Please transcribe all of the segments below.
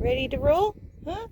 Ready to roll? Huh?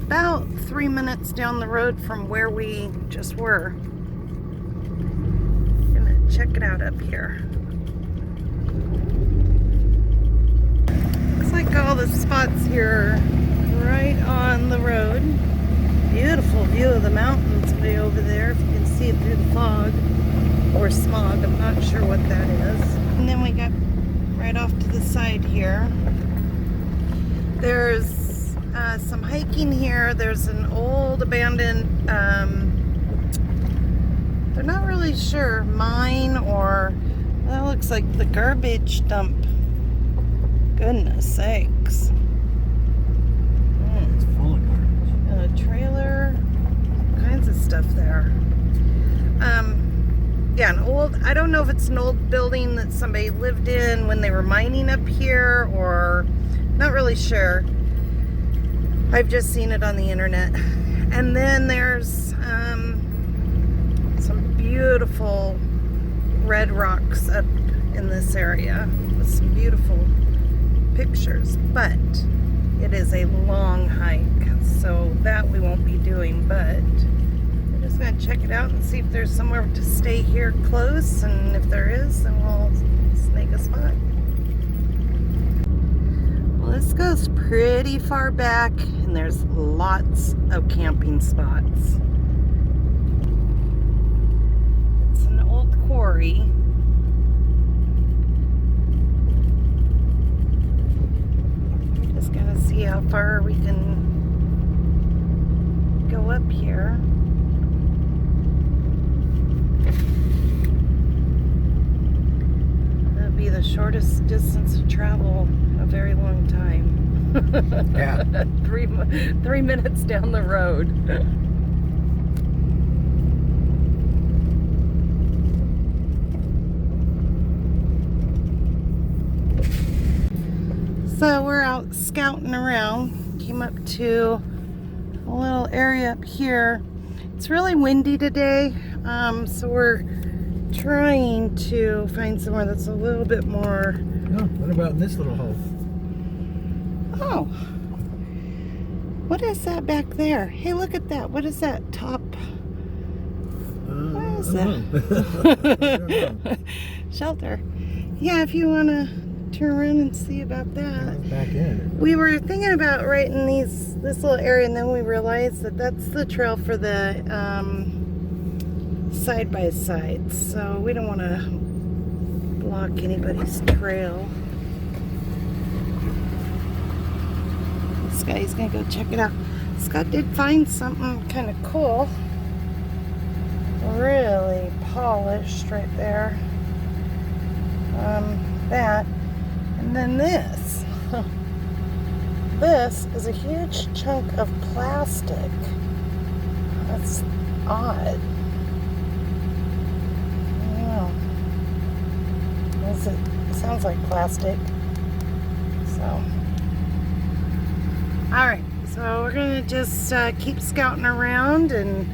About 3 minutes down the road from where we just were. I'm gonna check it out up here. Looks like all the spots here are right on the road. Beautiful view of the mountains way over there, if you can see it through the fog or smog. I'm not sure what that is. And then we got right off to the side here. There's some hiking here. There's an old abandoned, they're not really sure, mine or, that looks like the garbage dump. Goodness sakes. It's full of garbage. A trailer, all kinds of stuff there. Yeah, an old, I don't know if it's an old building that somebody lived in when they were mining up here, or not really sure. I've just seen it on the internet. And then there's some beautiful red rocks up in this area with some beautiful pictures, but it is a long hike, so that we won't be doing, but we're just gonna check it out and see if there's somewhere to stay here close, and if there is, then we'll snake a spot. Well, this goes pretty far back, and there's lots of camping spots. It's an old quarry. We're just gonna see how far we can go up here. That'll be the shortest distance to travel in a very long time. Yeah. 3 minutes down the road. So we're out scouting around. Came up to a little area up here. It's really windy today, so we're trying to find somewhere that's a little bit more. Oh, what about in this little hole? Oh, what is that back there? Hey, look at that. What is that top? What is that? Shelter. Yeah, if you want to turn around and see about that. Back in. We were thinking about right in this little area, and then we realized that that's the trail for the side by side. So we don't want to block anybody's trail. This guy's gonna go check it out. Scott did find something kind of cool. Really polished right there. That. And then this. This is a huge chunk of plastic. That's odd. Yeah. It sounds like plastic. So. Alright, so we're going to just keep scouting around, and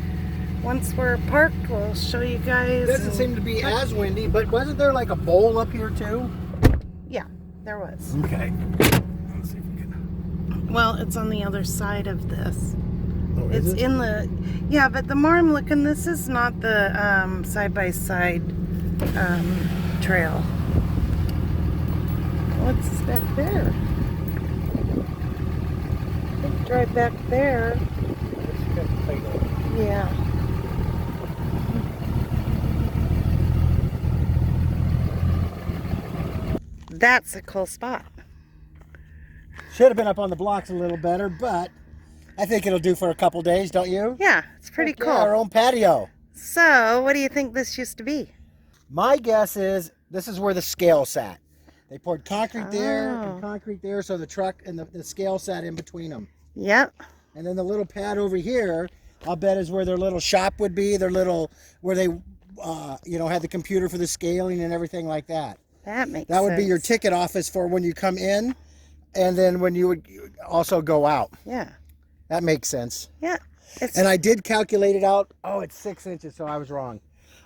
once we're parked, we'll show you guys. It doesn't seem to be as windy, but wasn't there like a bowl up here too? Yeah, there was. Okay. Let's see if we can. Well, it's on the other side of this. Oh, It's is it? in the, yeah, but the more I'm looking, this is not the side-by-side trail. What's back there? I think right back there. Yeah. That's a cool spot. Should have been up on the blocks a little better, but I think it'll do for a couple days, don't you? Yeah, it's pretty cool. Yeah, our own patio. So, what do you think this used to be? My guess is this is where the scale sat. They poured concrete there and concrete there, so the truck and the scale sat in between them. Yep. And then the little pad over here, I'll bet is where their little shop would be, their little, where they, had the computer for the scaling and everything like that. That makes sense. That would be your ticket office for when you come in, and then when you would also go out. Yeah. That makes sense. Yeah. And I did calculate it out. Oh, it's 6 inches, so I was wrong.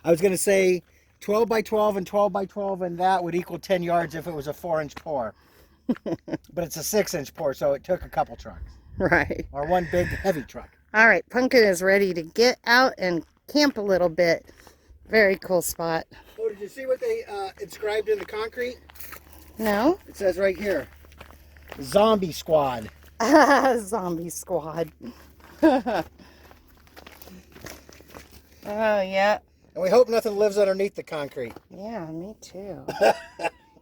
I was going to say 12 by 12 and 12 by 12, and that would equal 10 yards if it was a 4-inch pour. But it's a 6-inch pour, so it took a couple trucks. Right. Or one big, heavy truck. All right, Pumpkin is ready to get out and camp a little bit. Very cool spot. Oh, did you see what they inscribed in the concrete? No? It says right here, Zombie Squad. Zombie Squad. Oh, yeah. And we hope nothing lives underneath the concrete. Yeah, me too.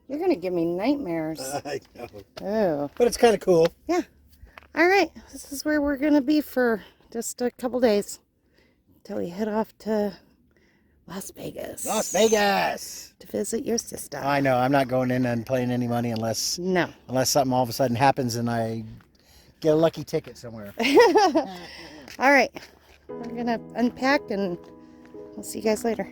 You're going to give me nightmares. I know. Oh. But it's kind of cool. Yeah. All right. This is where we're going to be for just a couple days until we head off to Las Vegas. Las Vegas! To visit your sister. I know. I'm not going in and playing any money unless something all of a sudden happens and I get a lucky ticket somewhere. All right. We're going to unpack and we'll see you guys later.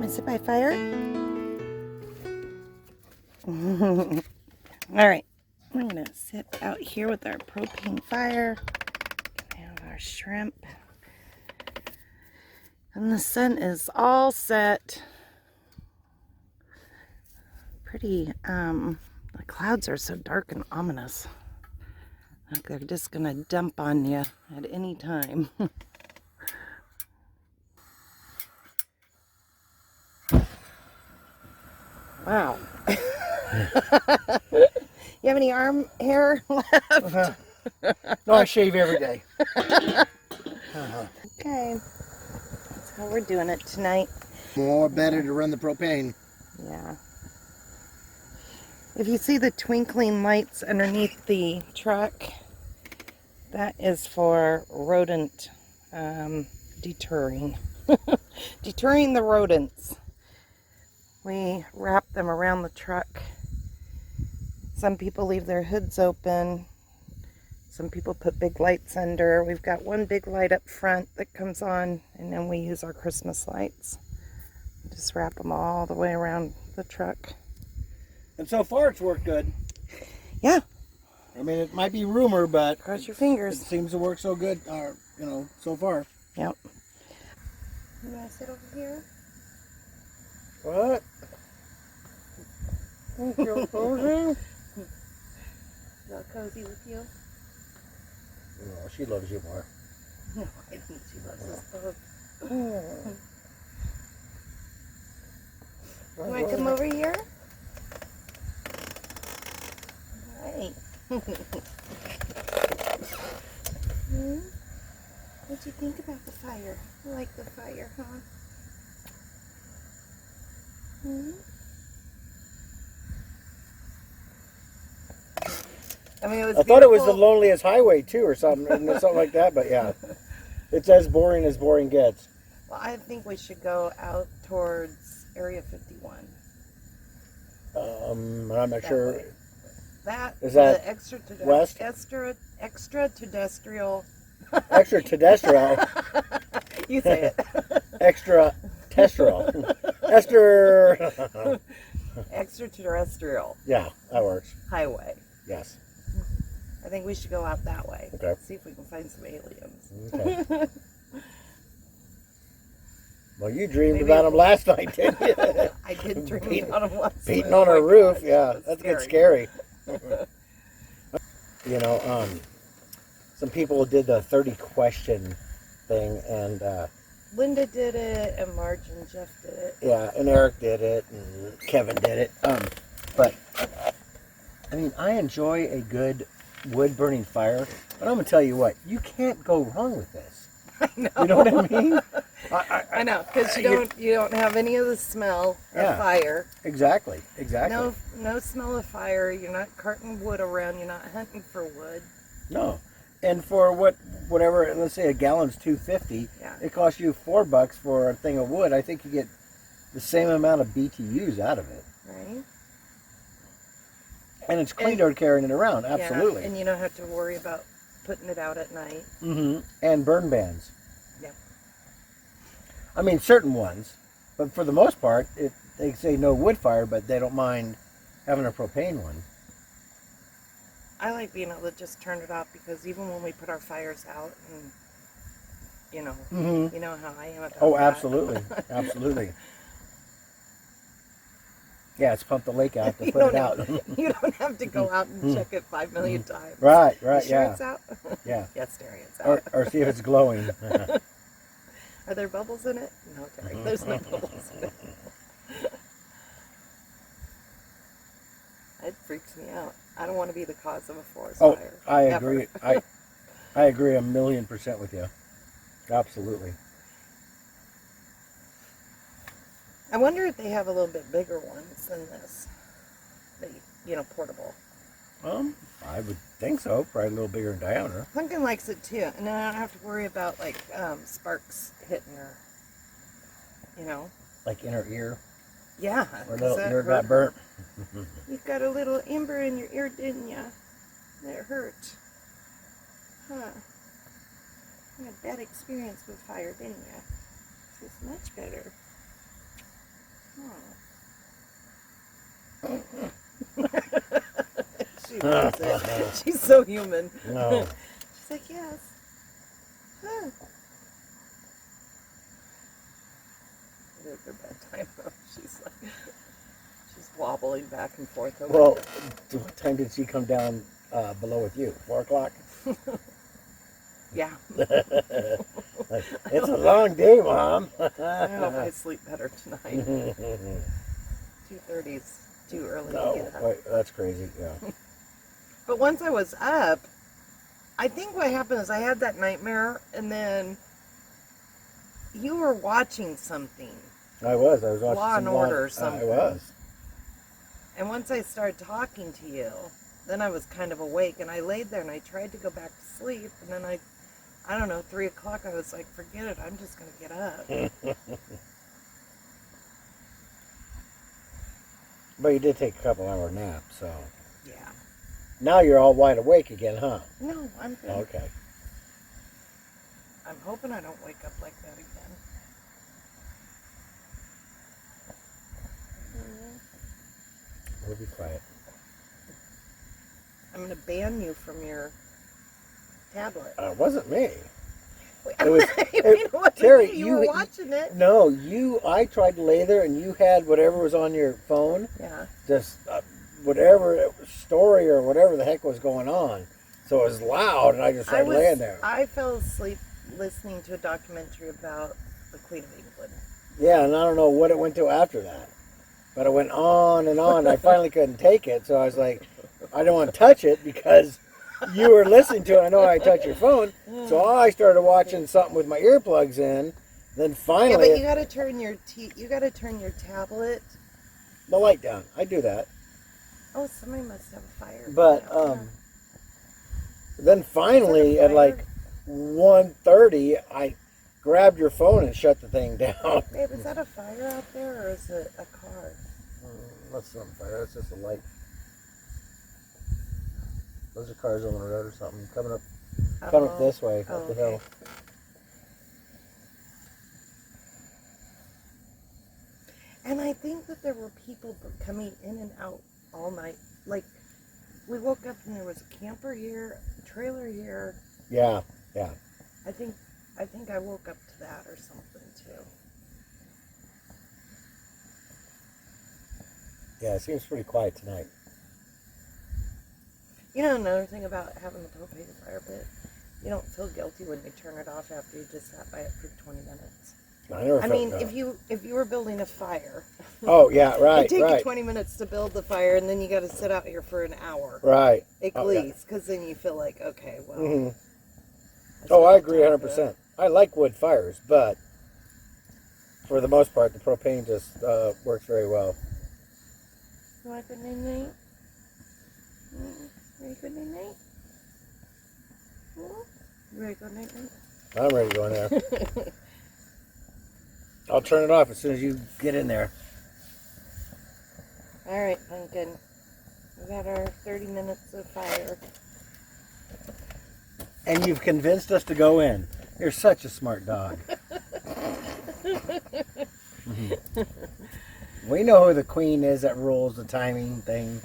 Sit by fire. All right, we're gonna sit out here with our propane fire. Gonna have our shrimp, and the sun is all set. Pretty. The clouds are so dark and ominous. Like they're just gonna dump on you at any time. Wow. You have any arm hair left? No, I shave every day. Okay. That's how we're doing it tonight. More better to run the propane. Yeah. If you see the twinkling lights underneath the truck, that is for rodent deterring. Deterring the rodents. We wrap them around the truck. Some people leave their hoods open. Some people put big lights under. We've got one big light up front that comes on, and then we use our Christmas lights. Just wrap them all the way around the truck. And so far it's worked good. Yeah. I mean, it might be rumor, but Cross your fingers. It seems to work so good, so far. Yep. You want to sit over here? What? Feel cozy? Feel cozy with you? No, she loves you more. No, I think she loves us both. You want to come over here? Alright. What'd you think about the fire? You like the fire, huh? I mean, I thought it was the loneliest highway too, or something, something like that. But yeah, it's as boring gets. Well, I think we should go out towards Area 51. I'm not sure. That is that the west? extraterrestrial Extraterrestrial. You say it. Extraterrestrial. Esther. Extraterrestrial Yeah, that works. highway. Yes. I think we should go out that way. Okay. See if we can find some aliens. Okay. Well, you dreamed Maybe about them last night, didn't you? I did dream about them last Beating night. on Oh our my roof. gosh, Yeah, that's that's good scary. You know, some people did the 30 question thing, and Linda did it, and Marge and Jeff did it. yeah, and Eric did it, and Kevin did it. But I mean, I enjoy a good wood burning fire, but I'm gonna tell you what, you can't go wrong with this. I know. You know what I mean? I know, because you don't have any of the smell Yeah. of fire. Exactly. No smell of fire. You're not carting wood around. You're not hunting for wood. No. And for whatever, let's say a gallon's $2.50, Yeah. it costs you $4 for a thing of wood. I think you get the same amount of BTUs out of it. Right? And it's cleaner carrying it around, absolutely. Yeah, and you don't have to worry about putting it out at night. Mm-hmm. And burn bans. Yeah. I mean, certain ones, but for the most part, they say no wood fire, but they don't mind having a propane one. I like being able to just turn it off, because even when we put our fires out, and you know, Mm-hmm. you know how I am about Oh, that. absolutely. Absolutely. Yeah, it's pump the lake out to You put it don't out. You don't have to go out and check it 5 million times. Right, You right, sure yeah. it's out? Yeah. Yes, Terry, it's out. Or see if it's glowing. Are there bubbles in it? No, Terry, there's no bubbles in it. It freaks me out. I don't want to be the cause of a forest Oh, fire. I ever. agree. I agree 1,000,000% with you. Absolutely. I wonder if they have a little bit bigger ones than this. Portable. I would think so. Probably a little bigger in diameter. Pumpkin likes it too, and then I don't have to worry about sparks hitting her. Like in her ear. Yeah. Or 'cause little that ear hurt got her. burnt. You got a little ember in your ear, didn't ya? That hurt. Huh. You had a bad experience with fire, didn't ya? She's much better. Oh. She loves it. She's so human. No. She's like, yes. Huh. It is her bedtime though. She's wobbling back and forth over Well, here. what time did she come down below with you? 4 o'clock? Yeah. It's a long day, Mom. I hope I sleep better tonight. 2:30's too early to No, get up. wait, that's crazy. Yeah. But once I was up, I think what happened is I had that nightmare, and then you were watching something. I was watching Law and some Order or something. I was. And once I started talking to you, then I was kind of awake, and I laid there and I tried to go back to sleep, and then I don't know, 3 o'clock, I was like, forget it, I'm just going to get up. But you did take a couple hour nap, so. Yeah. Now you're all wide awake again, huh? No, I'm good. Okay. I'm hoping I don't wake up like that again. We'll be quiet. I'm going to ban you from your tablet. It wasn't me. It was Terry, you were watching it. No, I tried to lay there and you had whatever was on your phone. Yeah. Just whatever story or whatever the heck was going on. So it was loud and I just started laying there. I fell asleep listening to a documentary about the Queen of England. Yeah, and I don't know what it went to after that. But it went on and on. I finally couldn't take it. So I was like, I don't want to touch it because you were listening to it. I know I touch your phone. So I started watching something with my earplugs in. Then finally, Yeah, but you got to turn your tablet. the light down. I do that. Oh, somebody must have a fire. But then finally at like 1:30, I grabbed your phone and shut the thing down. Babe, is that a fire out there or is it a car? That's not fire. That's just a light. Those are cars on the road or something coming up Coming up this way, up the hill. And I think that there were people coming in and out all night. Like, we woke up and there was a camper here, a trailer here. Yeah. I think I woke up to that or something too. Yeah, it seems pretty quiet tonight. You know, another thing about having the propane fire pit, you don't feel guilty when you turn it off after you just sat by it for 20 minutes. I mean, if you were building a fire. Oh yeah, right. It takes you 20 minutes to build the fire, and then you got to sit out here for an hour. Right. At least, because then you feel like, okay, well. Mm-hmm. Oh, I agree 100%. I like wood fires, but for the most part, the propane just works very well. You want a good night? Ready for good night? You ready to go night? I'm ready to go in there. I'll turn it off as soon as you get in there. All right, Pumpkin. We got our 30 minutes of fire. And you've convinced us to go in. You're such a smart dog. We know who the queen is that rules the timing thing.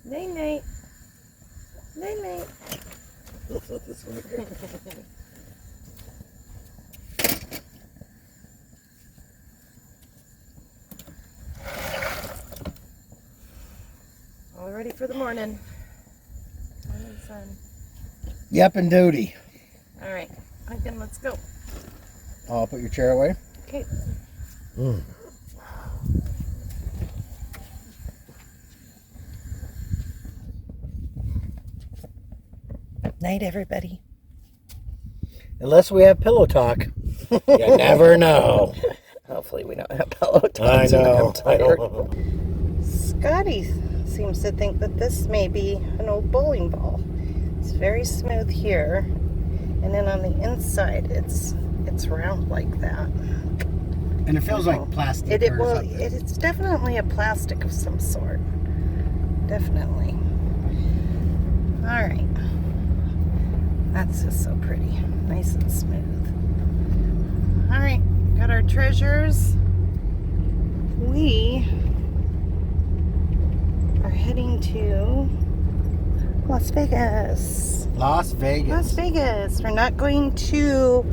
Night night. Night night. Let's let this one here. All ready for the morning. Morning sun. Yep, and duty. All right, Pumpkin, let's go. I'll put your chair away. Okay. Night, everybody. Unless we have pillow talk. You never know. Hopefully we don't have pillow talk. I know. I'm tired. Scotty seems to think that this may be an old bowling ball. It's very smooth here, and then on the inside it's round like that. And it feels like plastic or something. It's definitely a plastic of some sort. Definitely. All right. That's just so pretty. Nice and smooth. All right. Got our treasures. We are heading to Las Vegas. Las Vegas. Las Vegas. We're not going to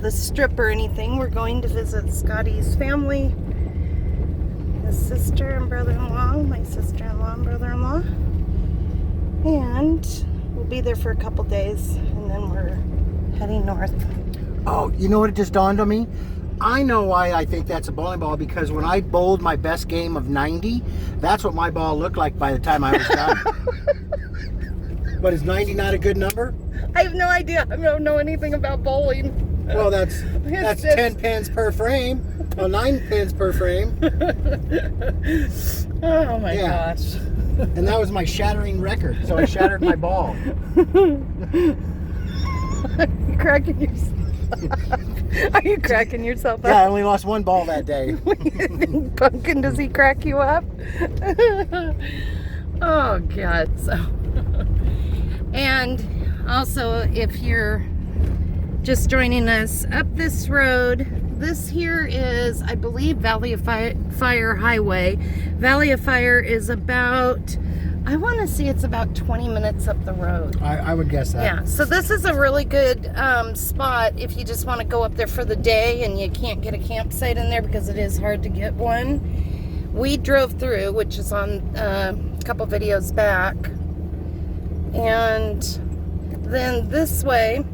the strip or anything. We're going to visit Scotty's family, his sister and brother-in-law, my sister-in-law and brother-in-law. And we'll be there for a couple days, and then we're heading north. Oh, you know what? It just dawned on me. I know why I think that's a bowling ball, because when I bowled my best game of 90, that's what my ball looked like by the time I was done. But is 90 not a good number? I have no idea. I don't know anything about bowling. Well, that's 10 pins per frame. Well, 9 pins per frame. Oh my gosh. And that was my shattering record, so I shattered my ball. You're cracking yourself up. Are you cracking yourself up? Yeah, I only lost one ball that day. Pumpkin, does he crack you up? Oh God. And also, if you're just joining us up this road, this here is, I believe, Valley of Fire Highway. Valley of Fire is about, I want to say it's about 20 minutes up the road. I would guess that. Yeah, so this is a really good spot if you just want to go up there for the day and you can't get a campsite in there because it is hard to get one. We drove through, which is on a couple videos back. And then this way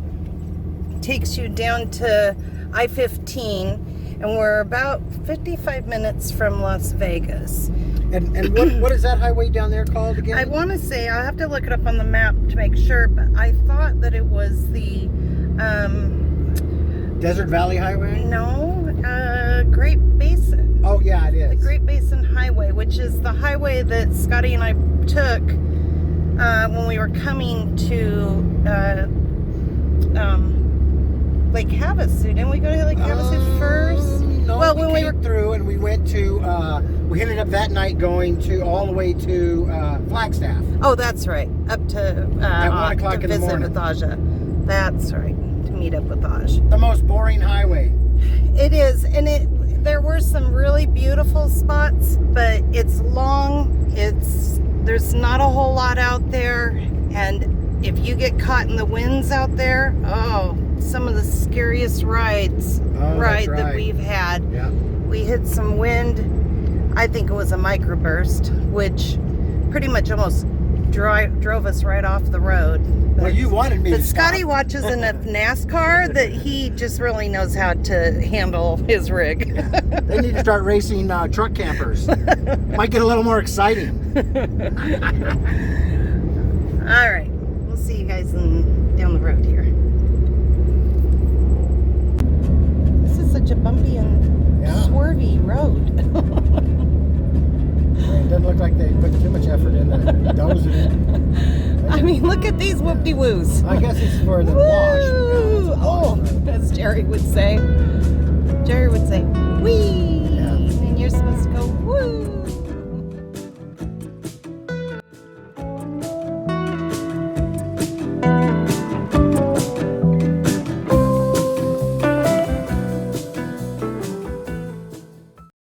takes you down to I-15, and we're about 55 minutes from Las Vegas. And what is that highway down there called again? I want to say, I'll have to look it up on the map to make sure, but I thought that it was the Desert Valley Highway? No, Great Basin. Oh yeah, it is. The Great Basin Highway, which is the highway that Scotty and I took when we were coming to Lake Havasu. Didn't we go to Lake Havasu first? No, Well, we when we came were through and we went to, we ended up that night going to all the way to Flagstaff. Oh, that's right. Up to At 1 o'clock to in the visit morning. with Aja. That's right. To meet up with Aja. The most boring highway. It is, and there were some really beautiful spots, but it's long. There's not a whole lot out there, and if you get caught in the winds out there, oh, some of the scariest rides that we've had. Yeah. We hit some wind. I think it was a microburst, which pretty much almost drove us right off the road. Well, you wanted me to But Scotty stop. watches enough NASCAR that he just really knows how to handle his rig. They need to start racing truck campers. Might get a little more exciting. All right, we'll see you guys down the road here. This is such a bumpy and swervy road. It doesn't look like they put too much effort into dozing it. I mean, look at these whoop-de-woos. I guess it's for the wash. Woo! Oh, as Jerry would say. Jerry would say, wee! Yeah. And you're supposed to go, woo!